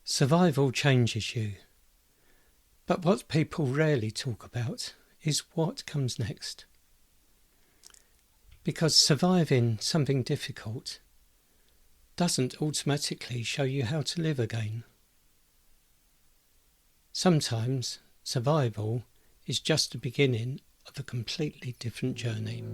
Survival changes you, but what people rarely talk about is what comes next. Because surviving something difficult doesn't automatically show you how to live again. Sometimes survival is just the beginning of a completely different journey.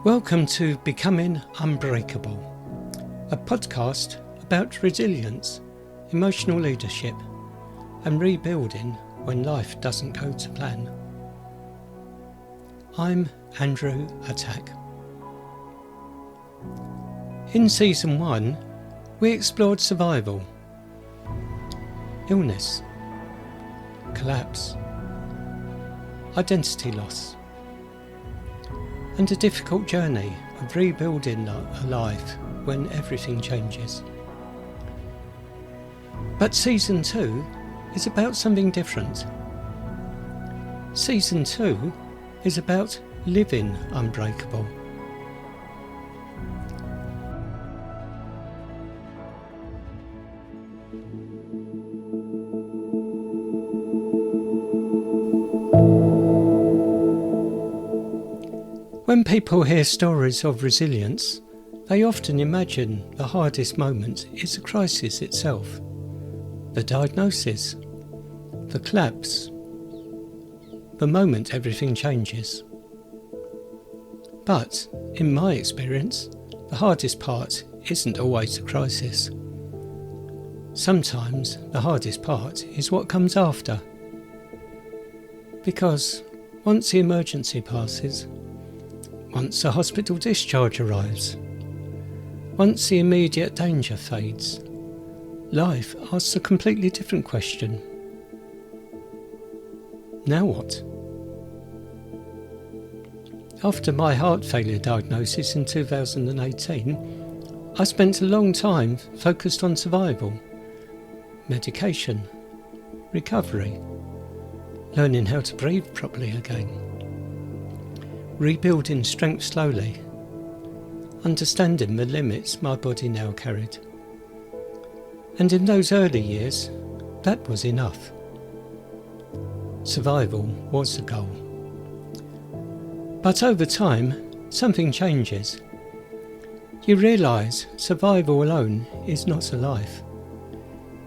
Welcome to Becoming Unbreakable, a podcast about resilience, emotional leadership, and rebuilding when life doesn't go to plan. I'm Andrew Attack. In Season 1, we explored survival, illness, collapse, identity loss, and a difficult journey of rebuilding a life when everything changes. But Season 2 is about something different. Season 2 is about living unbreakable. When people hear stories of resilience, they often imagine the hardest moment is the crisis itself, the diagnosis, the collapse, the moment everything changes. But, in my experience, the hardest part isn't always the crisis. Sometimes the hardest part is what comes after. Because once the emergency passes, once a hospital discharge arrives, once the immediate danger fades, life asks a completely different question. Now what? After my heart failure diagnosis in 2018, I spent a long time focused on survival, medication, recovery, learning how to breathe properly again, rebuilding strength slowly, understanding the limits my body now carried. And in those early years, that was enough. Survival was the goal. But over time, something changes. You realise survival alone is not a life.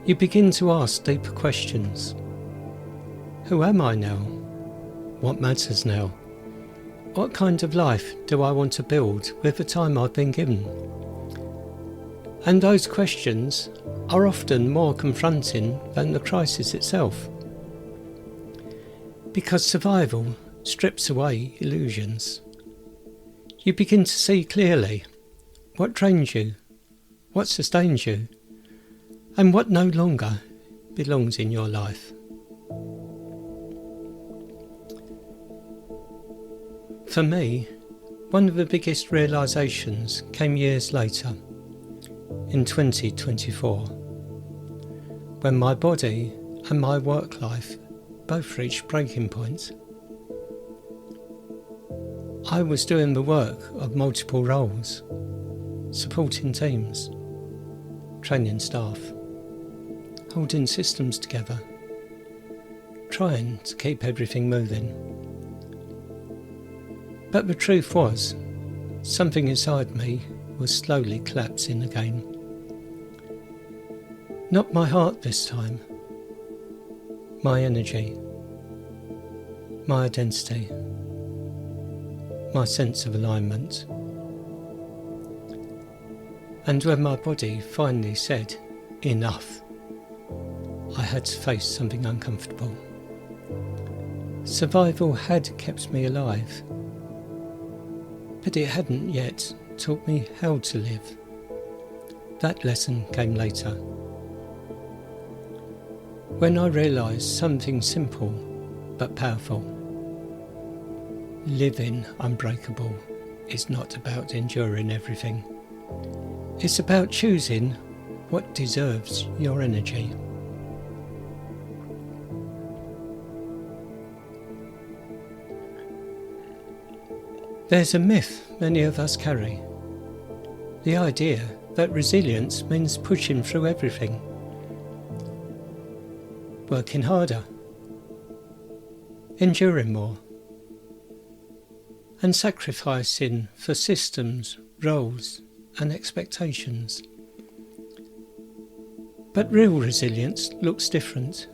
You begin to ask deeper questions. Who am I now? What matters now? What kind of life do I want to build with the time I've been given? And those questions are often more confronting than the crisis itself. Because survival strips away illusions. You begin to see clearly what drains you, what sustains you, and what no longer belongs in your life. For me, one of the biggest realisations came years later, in 2024, when my body and my work life both reached breaking points. I was doing the work of multiple roles, supporting teams, training staff, holding systems together, trying to keep everything moving. But the truth was, something inside me was slowly collapsing again. Not my heart this time. My energy. My identity. My sense of alignment. And when my body finally said, enough, I had to face something uncomfortable. Survival had kept me alive, but it hadn't yet taught me how to live. That lesson came later, when I realised something simple but powerful. Living unbreakable is not about enduring everything. It's about choosing what deserves your energy. There's a myth many of us carry. The idea that resilience means pushing through everything, working harder, enduring more, and sacrificing for systems, roles, and expectations. But real resilience looks different.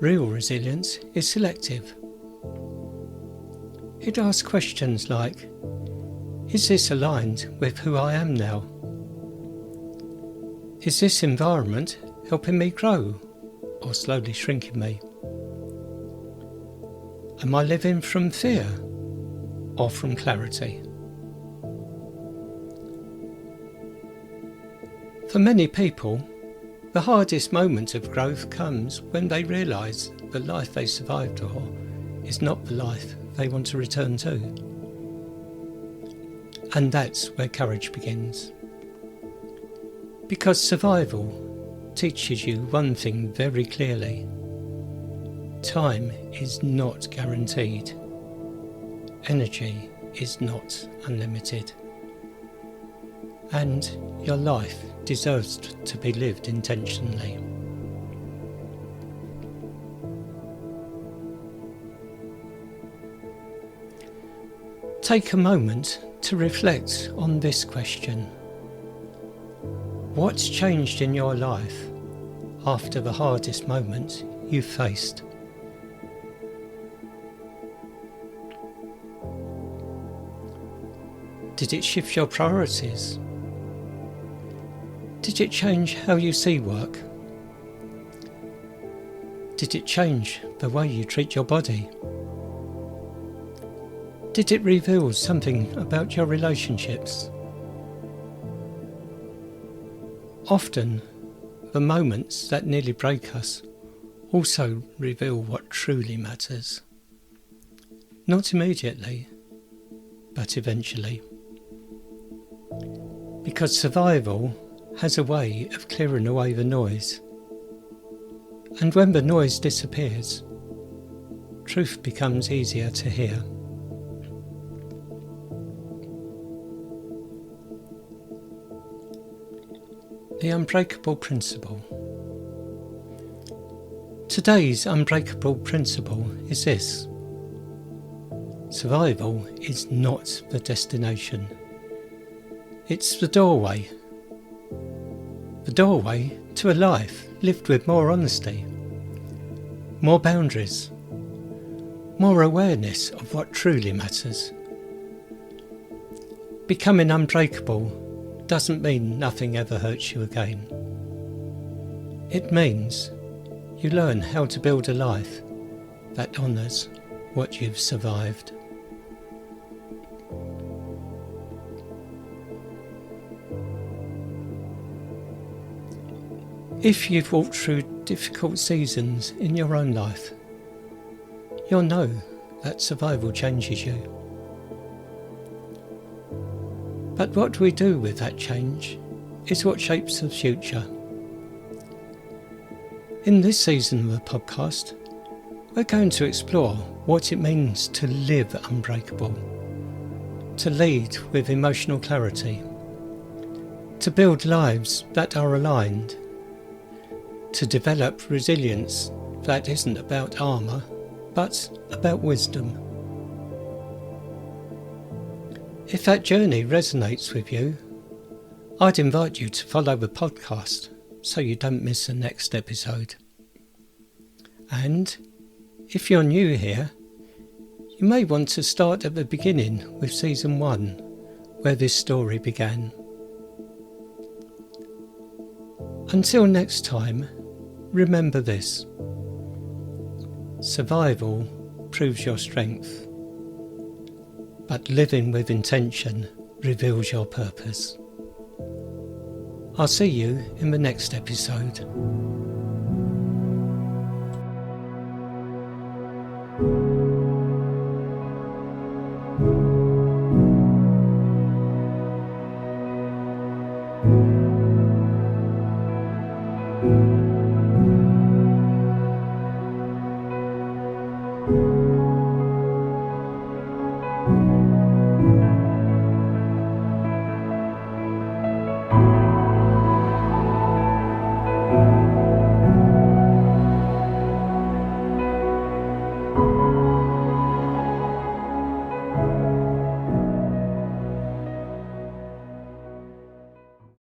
Real resilience is selective. It asks questions like, is this aligned with who I am now? Is this environment helping me grow or slowly shrinking me? Am I living from fear or from clarity? For many people, the hardest moment of growth comes when they realise the life they survived for is not the life they want to return to. And that's where courage begins. Because survival teaches you one thing very clearly. Time is not guaranteed. Energy is not unlimited. And your life deserves to be lived intentionally. Take a moment to reflect on this question. What's changed in your life after the hardest moment you faced? Did it shift your priorities? Did it change how you see work? Did it change the way you treat your body? Did it reveal something about your relationships? Often, the moments that nearly break us also reveal what truly matters. Not immediately, but eventually. Because survival has a way of clearing away the noise. And when the noise disappears, truth becomes easier to hear. The Unbreakable Principle. Today's unbreakable principle is this: survival is not the destination. It's the doorway. The doorway to a life lived with more honesty, more boundaries, more awareness of what truly matters. Becoming unbreakable doesn't mean nothing ever hurts you again. It means you learn how to build a life that honours what you've survived. If you've walked through difficult seasons in your own life, you'll know that survival changes you. But what we do with that change is what shapes the future. In this season of the podcast, we're going to explore what it means to live unbreakable, to lead with emotional clarity, to build lives that are aligned, to develop resilience that isn't about armour, but about wisdom. If that journey resonates with you, I'd invite you to follow the podcast so you don't miss the next episode. And if you're new here, you may want to start at the beginning with season 1, where this story began. Until next time, remember this: survival proves your strength, but living with intention reveals your purpose. I'll see you in the next episode.